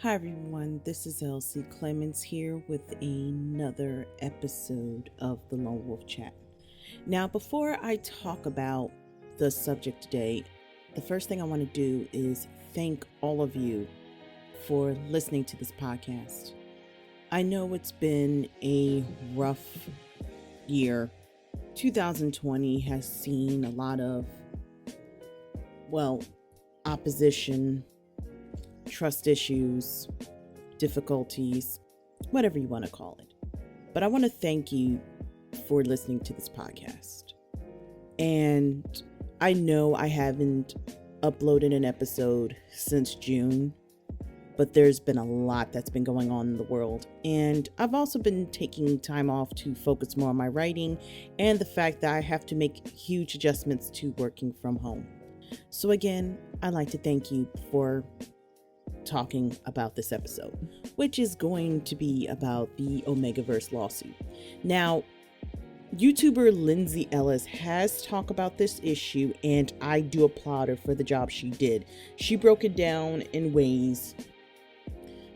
Hi everyone, this is Elsie Clemens here with another episode of the Lone Wolf Chat. Now, before I talk about the subject today, the first thing I want to do is thank all of you for listening to this podcast. I know it's been a rough year. 2020 has seen a lot of, opposition, trust issues, difficulties, whatever you want to call it. But I want to thank you for listening to this podcast. And I know I haven't uploaded an episode since June, but there's been a lot that's been going on in the world. And I've also been taking time off to focus more on my writing and the fact that I have to make huge adjustments to working from home. So again, I'd like to thank you for talking about this episode, which is going to be about the Omegaverse lawsuit. Now, YouTuber Zoey Ellis has talked about this issue, and I do applaud her for the job she did. She broke it down in ways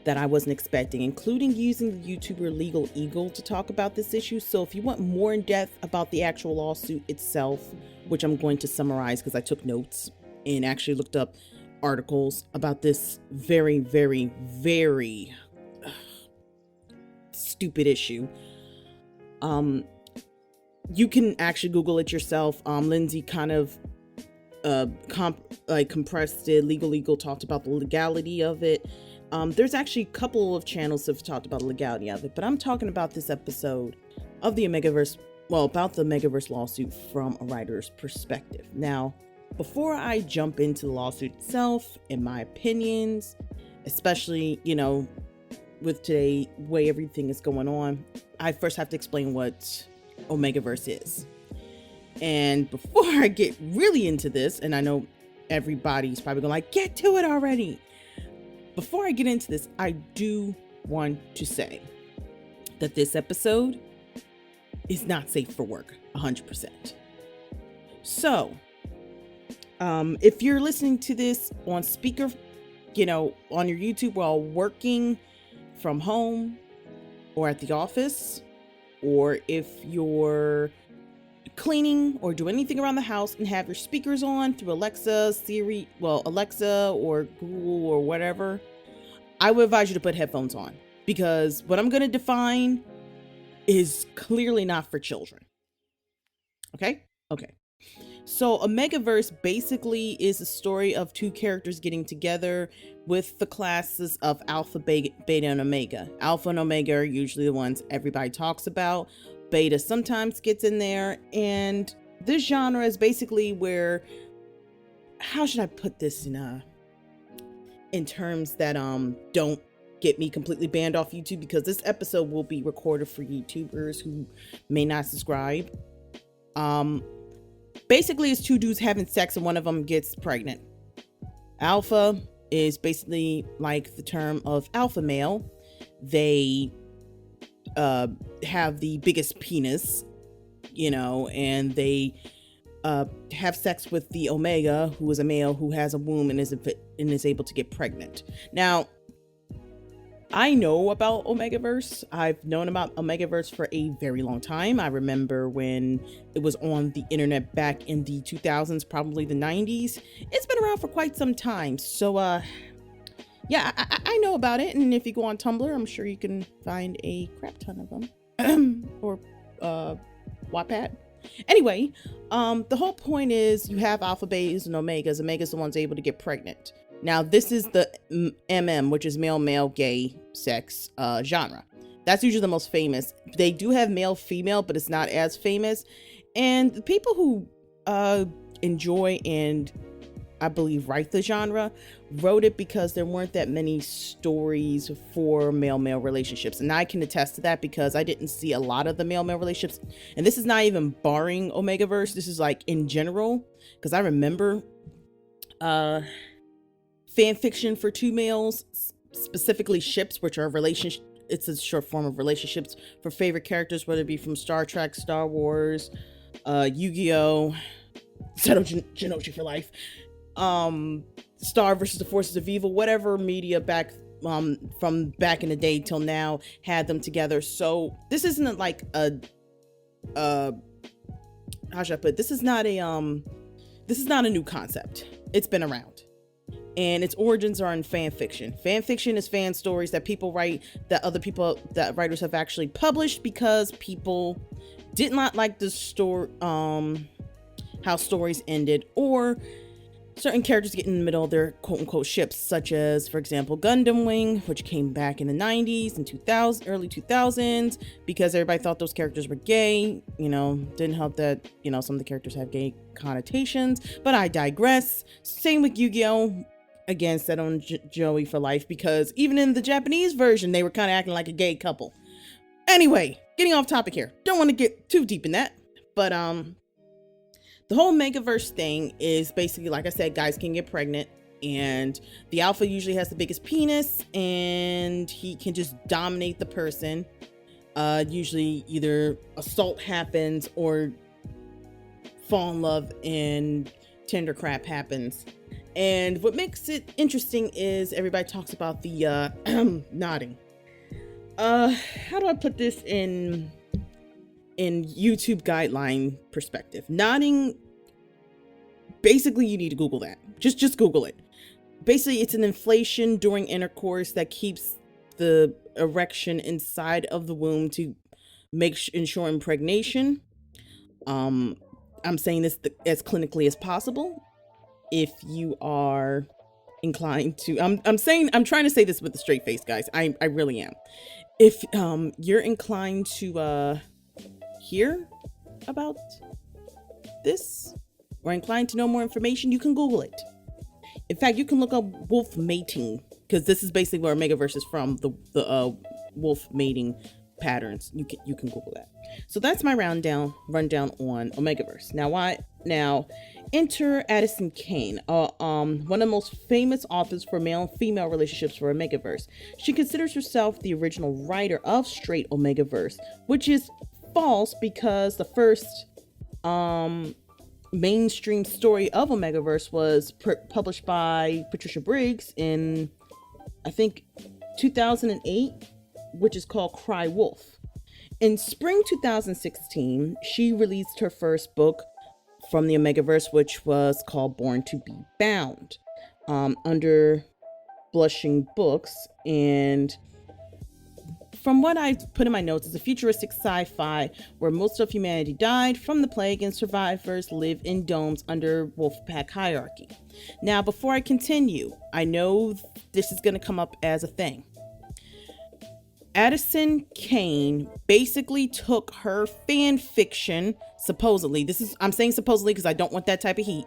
that I wasn't expecting, including using the YouTuber Legal Eagle to talk about this issue. So if you want more in depth about the actual lawsuit itself, which I'm going to summarize because I took notes and actually looked up articles about this very, very, very stupid issue. You can actually Google it yourself. Lindsay kind of compressed it. Legal Eagle talked about the legality of it. There's actually a couple of channels that have talked about the legality of it, but I'm talking about this episode of the Omegaverse, about the Omegaverse lawsuit from a writer's perspective. Now, before I jump into the lawsuit itself and my opinions, especially, with today, way everything is going on, I first have to explain what Omegaverse is. And before I get really into this, and I know everybody's probably going get to it already. Before I get into this, I do want to say that this episode is not safe for work, 100%. So, if you're listening to this on speaker, on your YouTube while working from home or at the office, or if you're cleaning or do anything around the house and have your speakers on through Alexa, Siri, Alexa or Google or whatever, I would advise you to put headphones on, because what I'm going to define is clearly not for children. Okay. So Omegaverse basically is a story of two characters getting together with the classes of Alpha, Beta, and Omega. Alpha and Omega are usually the ones everybody talks about. Beta sometimes gets in there, and this genre is basically where, how should I put this in terms that don't get me completely banned off YouTube, because this episode will be recorded for YouTubers who may not subscribe. Basically, it's two dudes having sex and one of them gets pregnant. Alpha is basically like the term of alpha male. They have the biggest penis, and they have sex with the Omega, who is a male who has a womb and is able to get pregnant. Now, I know about Omegaverse. I've known about Omegaverse for a very long time. I remember when it was on the internet back in the 2000s, probably the 90s. It's been around for quite some time. So, I know about it. And if you go on Tumblr, I'm sure you can find a crap ton of them. Or Wattpad. Anyway, the whole point is you have alpha, betas, and omegas. Omegas the ones able to get pregnant. Now, this is the which is male, gay, sex genre. That's usually the most famous. They do have male, female, but it's not as famous. And the people who enjoy and, I believe, write the genre wrote it because there weren't that many stories for male-male relationships. And I can attest to that because I didn't see a lot of the male-male relationships. And this is not even barring Omegaverse. This is like in general, because I remember fan fiction for two males, specifically ships, which are relationship. It's a short form of relationships for favorite characters, whether it be from Star Trek, Star Wars, Yu-Gi-Oh, Genochi for life, Star versus the Forces of Evil, whatever media back from back in the day till now, had them together. So this isn't like a how should I put it? This is not a new concept. It's been around. And its origins are in fan fiction. Fan fiction is fan stories that people write, that writers have actually published because people did not like the story, how stories ended, or certain characters get in the middle of their quote-unquote ships, such as, for example, Gundam Wing, which came back in the 90s and early 2000s, because everybody thought those characters were gay. Didn't help that, some of the characters have gay connotations, but I digress. Same with Yu-Gi-Oh! Again, set on Joey for life, because even in the Japanese version, they were kind of acting like a gay couple. Anyway, getting off topic here. Don't want to get too deep in that, but the whole Omegaverse thing is basically, like I said, guys can get pregnant, and the alpha usually has the biggest penis, and he can just dominate the person. Usually either assault happens or fall in love and tender crap happens. And what makes it interesting is everybody talks about the nodding. How do I put this in YouTube guideline perspective? Nodding, basically you need to Google that. Just Google it. Basically, it's an inflation during intercourse that keeps the erection inside of the womb to ensure impregnation. I'm saying this as clinically as possible. If you are inclined to, I'm trying to say this with a straight face, guys. I really am. If you're inclined to hear about this or inclined to know more information, you can Google it. In fact, you can look up wolf mating, because this is basically where Omegaverse is from, the wolf mating patterns. You can Google that. So that's my rundown on Omegaverse. Now enter Addison Cain, one of the most famous authors for male and female relationships for Omegaverse. She considers herself the original writer of straight Omegaverse, which is false, because the first mainstream story of Omegaverse was published by Patricia Briggs in, I think, 2008, which is called Cry Wolf. In spring 2016, she released her first book from the Omegaverse, which was called Born to Be Bound, under Blushing Books. And from what I put in my notes, it's a futuristic sci-fi where most of humanity died from the plague and survivors live in domes under Wolfpack hierarchy. Now, before I continue, I know this is going to come up as a thing. Addison Cain basically took her fan fiction, supposedly, I'm saying supposedly because I don't want that type of heat,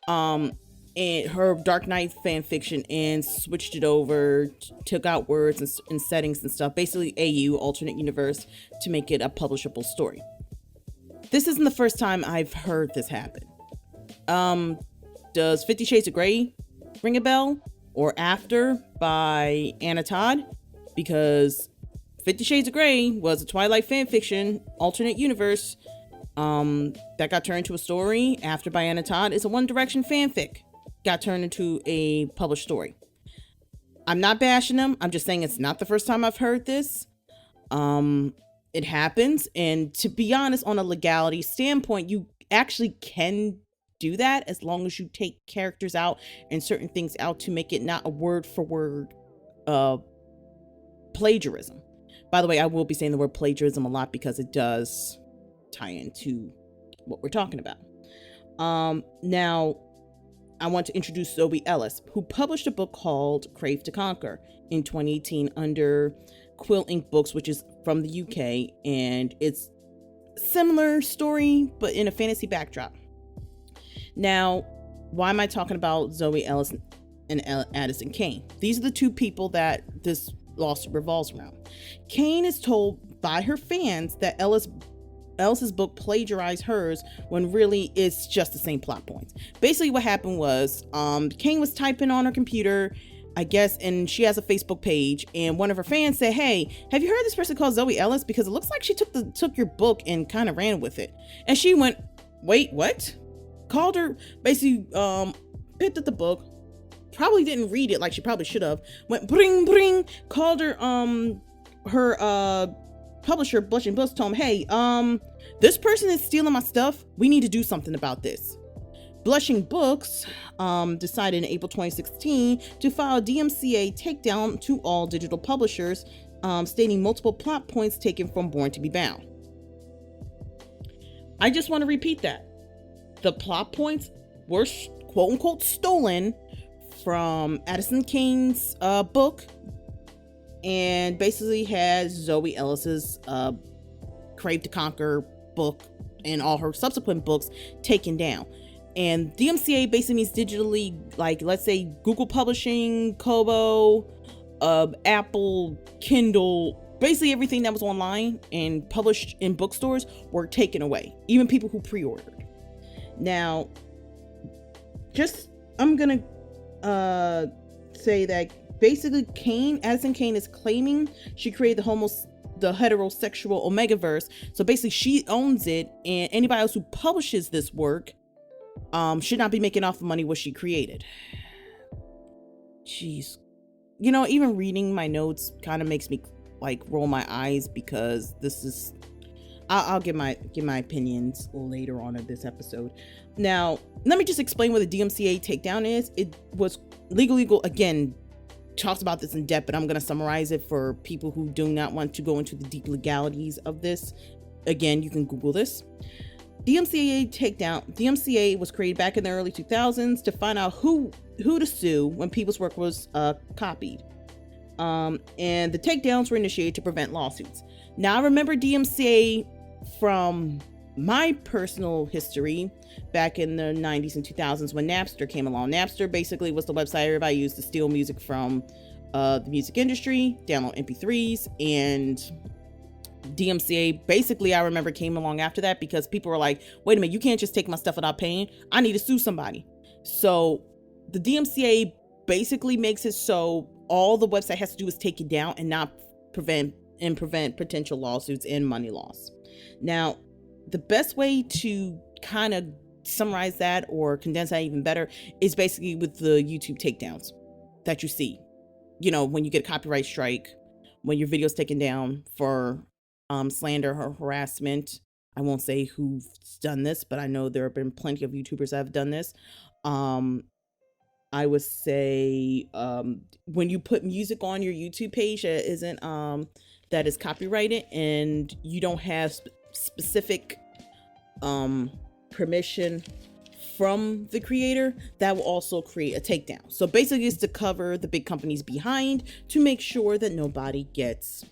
and her Dark Knight fan fiction, and switched it over, took out words and settings and stuff, basically AU, alternate universe, to make it a publishable story. This isn't the first time I've heard this happen. Does 50 Shades of Grey ring a bell? Or After by Anna Todd? Because 50 Shades of Grey was a Twilight fanfiction, alternate universe, that got turned into a story. After by Anna Todd is a One Direction fanfic, got turned into a published story. I'm not bashing them. I'm just saying it's not the first time I've heard this. It happens. And to be honest, on a legality standpoint, you actually can do that as long as you take characters out and certain things out to make it not a word for word plagiarism. By the way, I will be saying the word plagiarism a lot because it does tie into what we're talking about. Now, I want to introduce Zoey Ellis, who published a book called Crave to Conquer in 2018 under Quill Ink Books, which is from the UK, and it's similar story, but in a fantasy backdrop. Now, why am I talking about Zoey Ellis and Addison Cain? These are the two people that this lawsuit revolves around. Cain is told by her fans that Ellis's book plagiarized hers when really it's just the same plot points. Basically what happened was Cain was typing on her computer, I guess, and she has a Facebook page, and one of her fans said, "Hey, have you heard of this person called Zoey Ellis? Because it looks like she took your book and kind of ran with it." And she went, "Wait, what?" Called her, basically picked up the book, probably didn't read it like she probably should have. Went bring bring, called her publisher Blushing Books, told him, hey, this person is stealing my stuff. We need to do something about this. Blushing Books decided in April 2016 to file a DMCA takedown to all digital publishers, stating multiple plot points taken from Born to Be Bound. I just want to repeat that. The plot points were quote unquote stolen from Addison Cain's book, and basically has Zoey Ellis's Crave to Conquer book and all her subsequent books taken down. And DMCA basically means digitally, like, let's say Google Publishing, Kobo, Apple, Kindle, basically everything that was online and published in bookstores were taken away, even people who pre-ordered. Now, I'm gonna say that basically Addison Cain is claiming she created the heterosexual Omegaverse. So basically she owns it, and anybody else who publishes this work should not be making off the money what she created. Jeez. You know, even reading my notes kind of makes me like roll my eyes, because this is, I'll give my opinions later on in this episode. Now, let me just explain what the DMCA takedown is. It was legal, again, talks about this in depth, but I'm going to summarize it for people who do not want to go into the deep legalities of this. Again, you can Google this. DMCA takedown. DMCA was created back in the early 2000s to find out who to sue when people's work was copied. And the takedowns were initiated to prevent lawsuits. Now, I remember DMCA from my personal history back in the 90s and 2000s when Napster came along. Napster basically was the website everybody used to steal music from the music industry, download MP3s, and DMCA basically, I remember, came along after that because people were like, wait a minute, you can't just take my stuff without paying. I need to sue somebody. So the DMCA basically makes it so all the website has to do is take it down and not prevent potential lawsuits and money loss. Now, the best way to kind of summarize that or condense that even better is basically with the YouTube takedowns that you see. You know, when you get a copyright strike, when your video's taken down for slander or harassment. I won't say who's done this, but I know there have been plenty of YouTubers that have done this. I would say when you put music on your YouTube page that isn't that is copyrighted and you don't have specific permission from the creator, that will also create a takedown. So basically it's to cover the big companies behind to make sure that nobody gets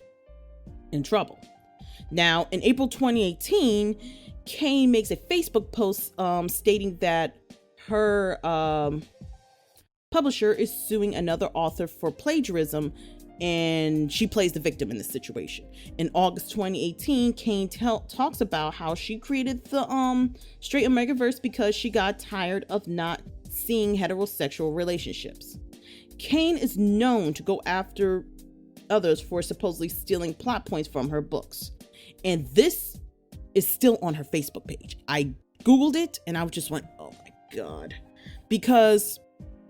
in trouble. Now, in April 2018, Cain makes a Facebook post stating that her publisher is suing another author for plagiarism, and she plays the victim in this situation. In August 2018, Cain talks about how she created the straight Omegaverse because she got tired of not seeing heterosexual relationships. Cain is known to go after others for supposedly stealing plot points from her books. And this is still on her Facebook page. I Googled it and I just went, oh my God. Because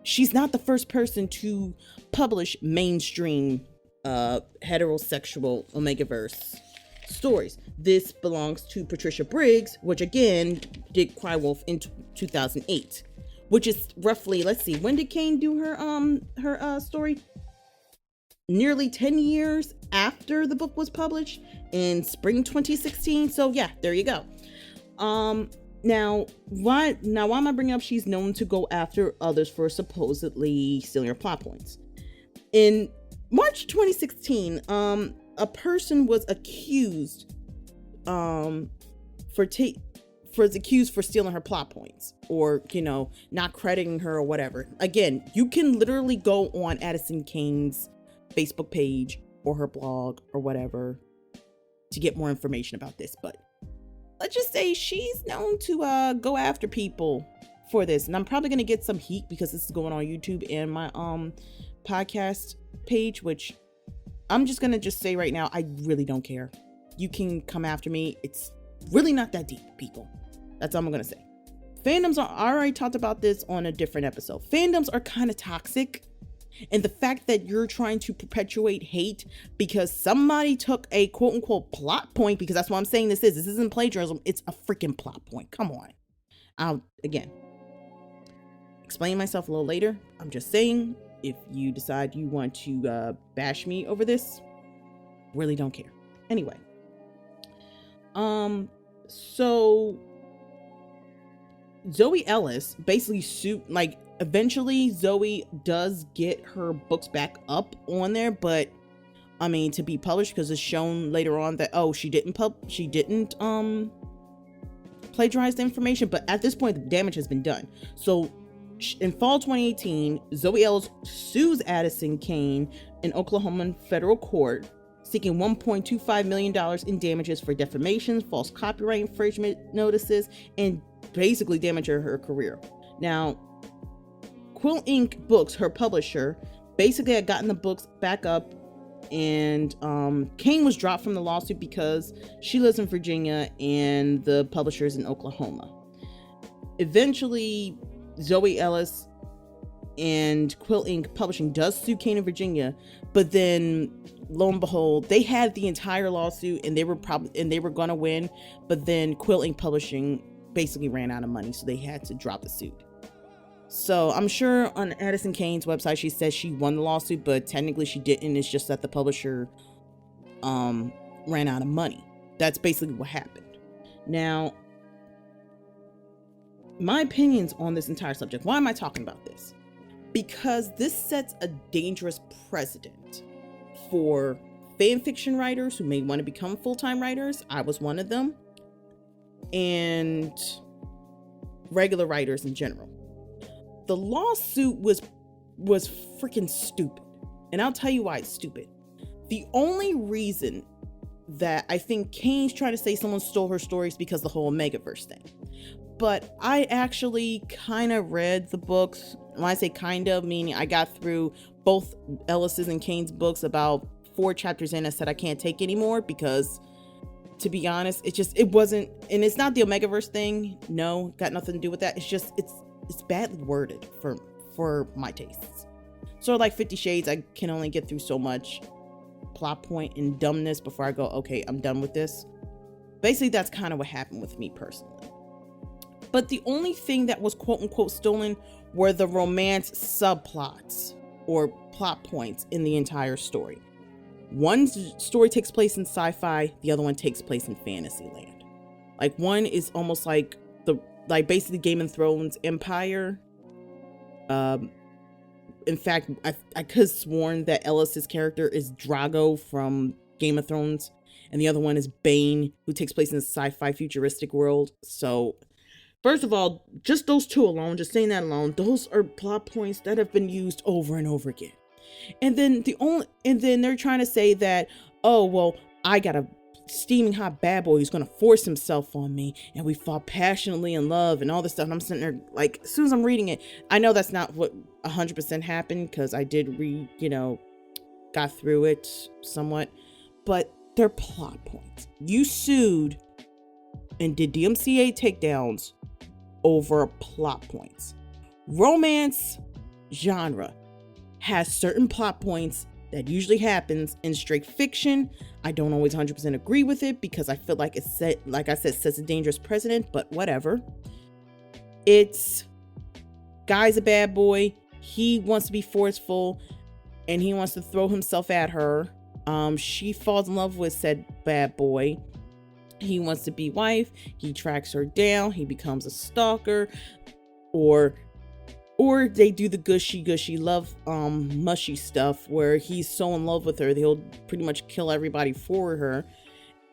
she's not the first person to publish mainstream heterosexual Omegaverse stories. This belongs to Patricia Briggs, which again did Cry Wolf in 2008. Which is roughly, let's see, when did Cain do her story? Nearly 10 years after the book was published in spring 2016. So yeah, there you go. Now why am I bringing up she's known to go after others for supposedly stealing her plot points? In March 2016, a person was accused for stealing her plot points, or, you know, not crediting her or whatever. Again, you can literally go on Addison Cain's Facebook page or her blog or whatever to get more information about this, but let's just say she's known to go after people for this, and I'm probably gonna get some heat because this is going on YouTube and my podcast page, which I'm just gonna say right now, I really don't care. You can come after me. It's really not that deep, people. That's all I'm gonna say. fandoms are, I already talked about this on a different episode. Fandoms are kind of toxic. And the fact that you're trying to perpetuate hate because somebody took a quote unquote plot point, because that's what I'm saying this isn't plagiarism, it's a freaking plot point. Come on. I'll, again, explain myself a little later. I'm just saying, if you decide you want to bash me over this, really don't care. Anyway. So Zoey Ellis basically sued, like, eventually Zoey does get her books back up on there, but I mean, to be published, because it's shown later on that, oh, she didn't plagiarize the information, but at this point the damage has been done. So in fall 2018, Zoey Ellis sues Addison Cain in Oklahoma federal court, seeking $1.25 million in damages for defamation, false copyright infringement notices, and basically damage her career. Now, Quill Inc. Books, her publisher, basically had gotten the books back up, and Cain was dropped from the lawsuit because she lives in Virginia and the publisher is in Oklahoma. Eventually, Zoey Ellis and Quill Inc. Publishing does sue Cain in Virginia, but then lo and behold, they had the entire lawsuit and they were gonna win, but then Quill Inc. Publishing basically ran out of money, so they had to drop the suit. So I'm sure on Addison Cain's website she says she won the lawsuit, but technically she didn't. It's just that the publisher ran out of money. That's basically what happened. Now, my opinions on this entire subject. Why am I talking about this? Because this sets a dangerous precedent for fan fiction writers who may want to become full-time writers. I was one of them. And regular writers in general. The lawsuit was freaking stupid. And I'll tell you why it's stupid. The only reason that I think Cain's trying to say someone stole her stories because the whole Omegaverse thing. But I actually kind of read the books. When I say kind of, meaning I got through both Ellis's and Cain's books about 4 chapters in. I said I can't take anymore because, to be honest, it wasn't, and it's not the Omegaverse thing. No, got nothing to do with that. It's just, it's badly worded for my tastes. So like 50 Shades, I can only get through so much plot point and dumbness before I go, okay, I'm done with this. Basically, that's kind of what happened with me personally. But the only thing that was quote unquote stolen were the romance subplots or plot points in the entire story. One story takes place in sci-fi, the other one takes place in fantasy land. Like, one is almost like basically Game of Thrones Empire. In fact, I could have sworn that Ellis's character is Drago from Game of Thrones, and the other one is Bane, who takes place in a sci-fi futuristic world. So, first of all, just those two alone, just saying that alone, those are plot points that have been used over and over again. And then they're trying to say that, oh, well, I got a steaming hot bad boy who's going to force himself on me, and we fall passionately in love and all this stuff. And I'm sitting there, like, as soon as I'm reading it, I know that's not what 100% happened, because I did read, got through it somewhat, but they're plot points. You sued and did DMCA takedowns over plot points. Romance genre has certain plot points that usually happens in straight fiction. I don't always 100% agree with it because I feel like sets a dangerous precedent, but whatever. It's guy's a bad boy. He wants to be forceful and he wants to throw himself at her. She falls in love with said bad boy. He wants to be wife. He tracks her down. He becomes a stalker, or they do the gushy love mushy stuff where he's so in love with her he'll pretty much kill everybody for her.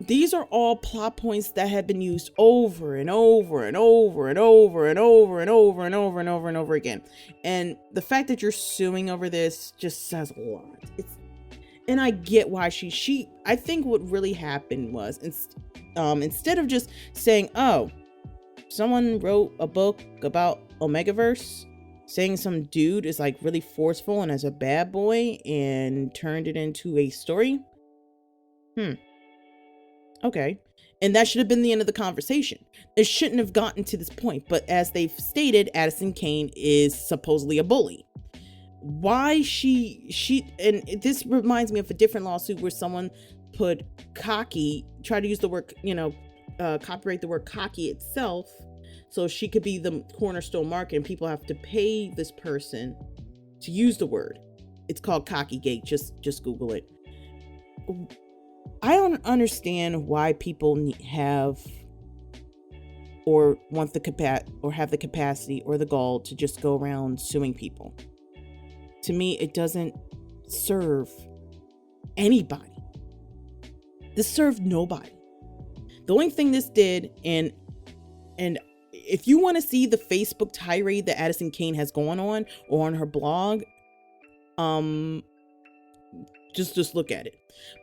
These are all plot points that have been used over and over and over and over and over and over and over and over and over again. And the fact that you're suing over this just says a lot. And I get why she I think what really happened was instead of just saying, oh, someone wrote a book about Omegaverse, saying some dude is like really forceful and as a bad boy and turned it into a story. Okay. And that should have been the end of the conversation. It shouldn't have gotten to this point. But as they've stated, Addison Cain is supposedly a bully. Why and this reminds me of a different lawsuit where someone put cocky, try to use the word, copyright the word cocky itself, so she could be the cornerstone market, and people have to pay this person to use the word. It's called Cockygate. Just Google it. I don't understand why people have or want have the capacity or the gall to just go around suing people. To me, it doesn't serve anybody. This served nobody. The only thing this did, and if you want to see the Facebook tirade that Addison Cain has going on or on her blog, just look at it.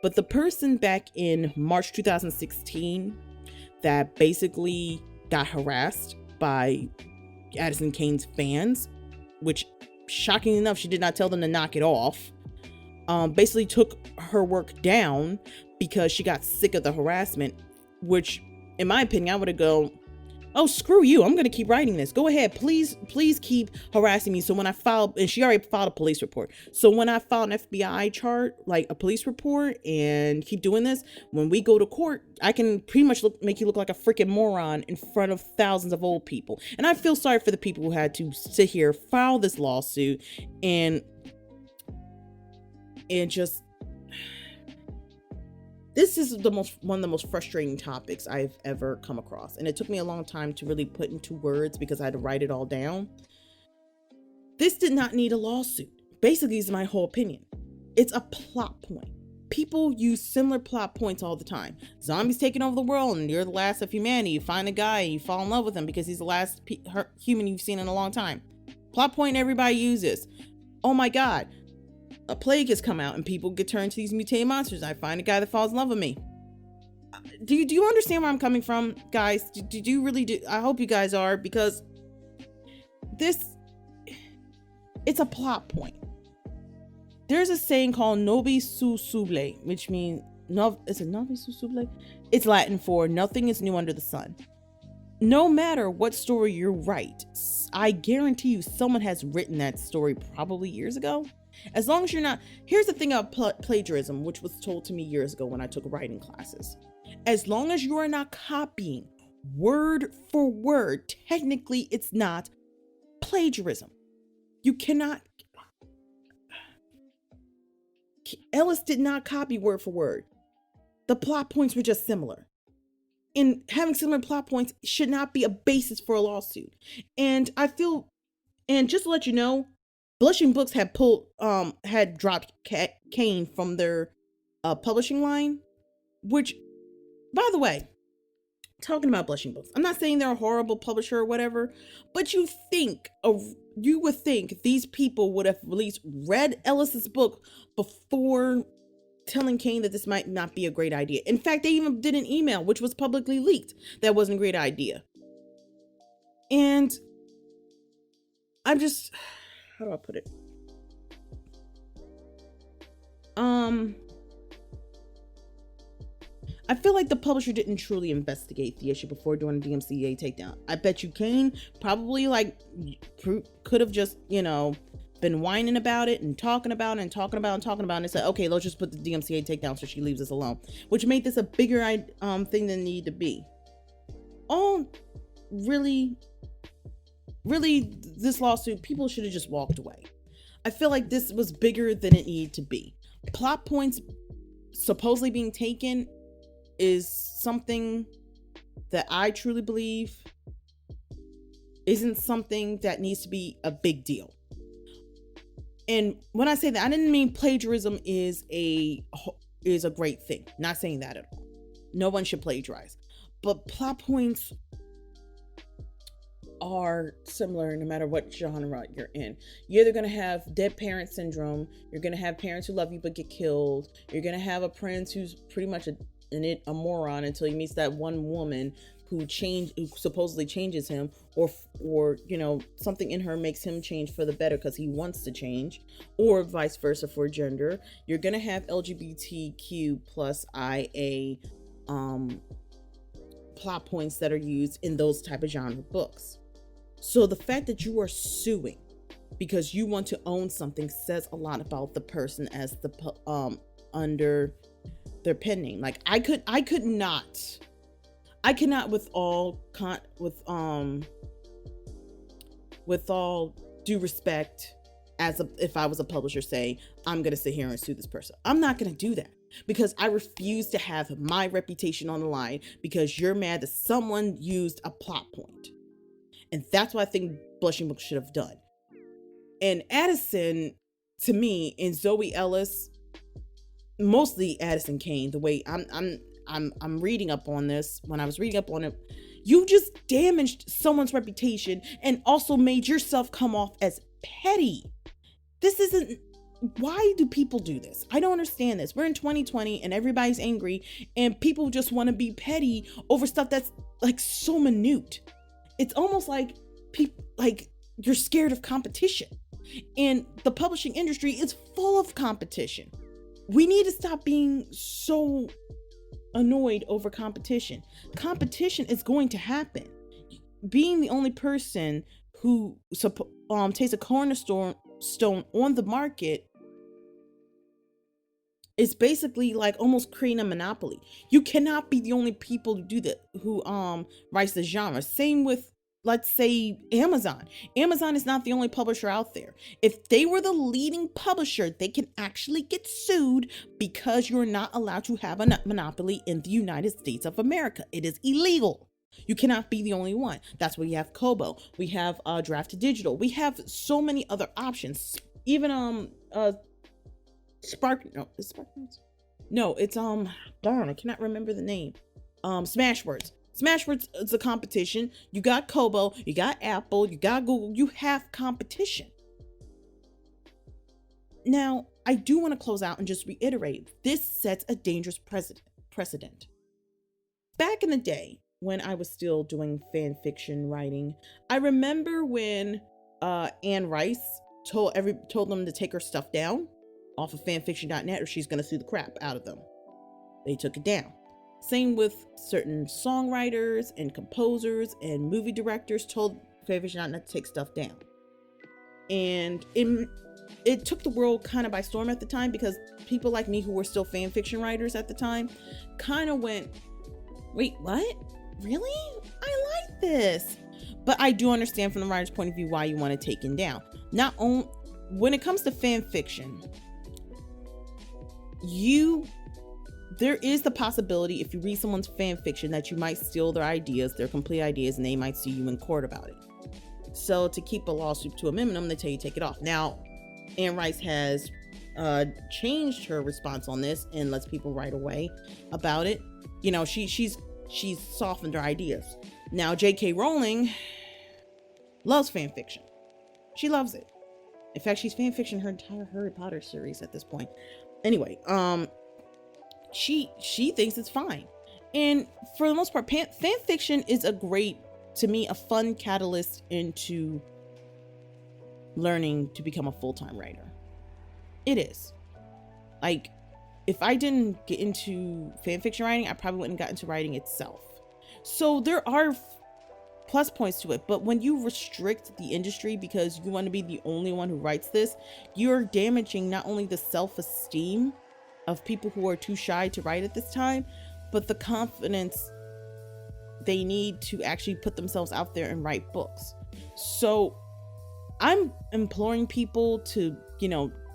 But the person back in March 2016 that basically got harassed by Addison Cain's fans, which shockingly enough, she did not tell them to knock it off, basically took her work down because she got sick of the harassment, which in my opinion, I would have go, oh, screw you, I'm going to keep writing this. Go ahead. Please keep harassing me. So when I filed, and she already filed a police report. So when I file an FBI chart, like a police report, and keep doing this, when we go to court, I can pretty much make you look like a freaking moron in front of thousands of old people. And I feel sorry for the people who had to sit here, file this lawsuit, and just, this is one of the most frustrating topics I've ever come across. And it took me a long time to really put into words because I had to write it all down. This did not need a lawsuit. Basically, is my whole opinion. It's a plot point. People use similar plot points all the time. Zombies taking over the world and you're the last of humanity. You find a guy and you fall in love with him because he's the last human you've seen in a long time. Plot point everybody uses. Oh my God. A plague has come out and people get turned to these mutated monsters. I find a guy that falls in love with me. Do you understand where I'm coming from, guys? Do you really do? I hope you guys are, because it's a plot point. There's a saying called novi suscible, which means, is it novi suscible? It's Latin for nothing is new under the sun. No matter what story you write, I guarantee you someone has written that story probably years ago. As long as you're not, here's the thing about plagiarism, which was told to me years ago when I took writing classes. As long as you are not copying word for word, technically it's not plagiarism. You cannot. Ellis did not copy word for word. The plot points were just similar. And having similar plot points should not be a basis for a lawsuit. And I feel, and just to let you know, Blushing Books had dropped Cain from their publishing line, which, by the way, talking about Blushing Books, I'm not saying they're a horrible publisher or whatever, but you would think these people would have at least read Ellis's book before telling Cain that this might not be a great idea. In fact, they even did an email, which was publicly leaked, that wasn't a great idea. And I'm just, how do I put it? I feel like the publisher didn't truly investigate the issue before doing a DMCA takedown. I bet you Cain probably could have just, been whining about it and talking about it and talking about it and said, okay, let's just put the DMCA takedown so she leaves us alone, which made this a bigger thing than it needed to be. Really, this lawsuit, people should have just walked away. I feel like this was bigger than it needed to be. Plot points supposedly being taken is something that I truly believe isn't something that needs to be a big deal. And when I say that, I didn't mean plagiarism is a great thing. Not saying that at all. No one should plagiarize. But plot points are similar no matter what genre you're in. You're either going to have dead parent syndrome, you're going to have parents who love you but get killed, you're going to have a prince who's pretty much a moron until he meets that one woman who supposedly changes him, or something in her makes him change for the better because he wants to change, or vice versa for gender. You're going to have LGBTQ plus IA plot points that are used in those type of genre books. So the fact that you are suing because you want to own something says a lot about the person as the under their pen name. Like I could not with all due respect, if I was a publisher, say I'm gonna sit here and sue this person. I'm not gonna do that, because I refuse to have my reputation on the line because you're mad that someone used a plot point. And that's what I think Blushing Books should have done. And Addison, to me, and Zoey Ellis, mostly Addison Cain, the way I'm reading up on this, when I was reading up on it, you just damaged someone's reputation and also made yourself come off as petty. This isn't, why do people do this? I don't understand this. We're in 2020 and everybody's angry and people just want to be petty over stuff that's like so minute. It's almost like people, like you're scared of competition, and the publishing industry is full of competition. We need to stop being so annoyed over competition. Competition is going to happen. Being the only person who takes a cornerstone on the market is basically like almost creating a monopoly. You cannot be the only people who do that, who writes the genre. Same with, let's say, Amazon. Amazon is not the only publisher out there. If they were the leading publisher, they can actually get sued because you're not allowed to have a monopoly in the United States of America. It is illegal. You cannot be the only one. That's why we have Kobo. We have Draft Digital. We have so many other options. Even Spark. No, it's Spark Notes. No, it's darn, I cannot remember the name. Smashwords. Smashwords is a competition. You got Kobo, you got Apple, you got Google. You have competition. Now, I do want to close out and just reiterate, this sets a dangerous precedent. Back in the day, when I was still doing fan fiction writing, I remember when Anne Rice told them to take her stuff down off of fanfiction.net or she's going to sue the crap out of them. They took it down. Same with certain songwriters and composers and movie directors told fanfiction.net to take stuff down. And it took the world kind of by storm at the time, because people like me who were still fanfiction writers at the time kind of went, wait, what? Really? I like this. But I do understand from the writer's point of view why you want it taken down. Not only when it comes to fan fiction, there is the possibility, if you read someone's fan fiction, that you might steal their ideas, their complete ideas, and they might sue you in court about it. So to keep a lawsuit to a minimum, they tell you to take it off. Now, Anne Rice has changed her response on this and lets people write away about it. You know, she's softened her ideas. Now, J.K. Rowling loves fan fiction. She loves it. In fact, she's fan fiction her entire Harry Potter series at this point. Anyway, she thinks it's fine. And for the most part, fan fiction is a fun catalyst into learning to become a full-time writer. It is. Like, if I didn't get into fan fiction writing, I probably wouldn't have got into writing itself. So there are plus points to it, but when you restrict the industry because you want to be the only one who writes this, you're damaging not only the self-esteem of people who are too shy to write at this time, but the confidence they need to actually put themselves out there and write books. So I'm imploring people to,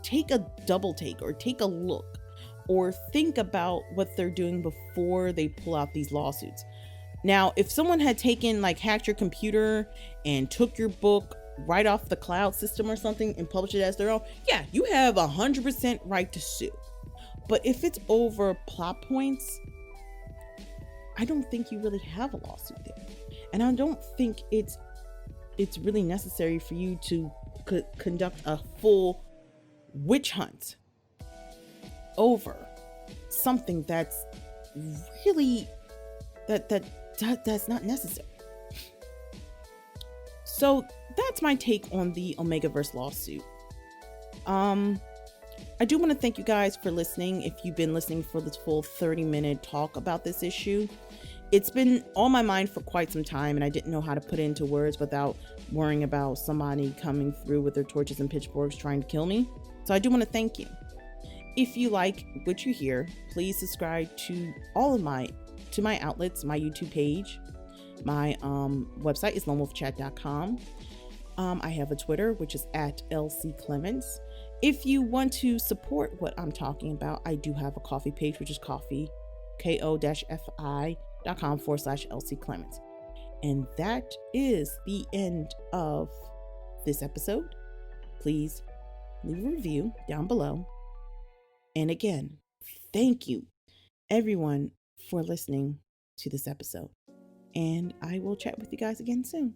take a double take or take a look or think about what they're doing before they pull out these lawsuits. Now, if someone had hacked your computer and took your book right off the cloud system or something and published it as their own, yeah, you have 100% right to sue. But if it's over plot points, I don't think you really have a lawsuit there. And I don't think it's really necessary for you to conduct a full witch hunt over something that's really that's not necessary. So that's my take on the Omegaverse lawsuit. I do want to thank you guys for listening. If you've been listening for this full 30-minute talk about this issue, it's been on my mind for quite some time, and I didn't know how to put it into words without worrying about somebody coming through with their torches and pitchforks trying to kill me. So I do want to thank you. If you like what you hear, please subscribe to all of my outlets, my YouTube page. My website is lonewolfchat.com. I have a Twitter, which is @LCClements. If you want to support what I'm talking about, I do have a coffee page, which is ko-fi.com/LCClements. And that is the end of this episode. Please leave a review down below. And again, thank you everyone for listening to this episode. And I will chat with you guys again soon.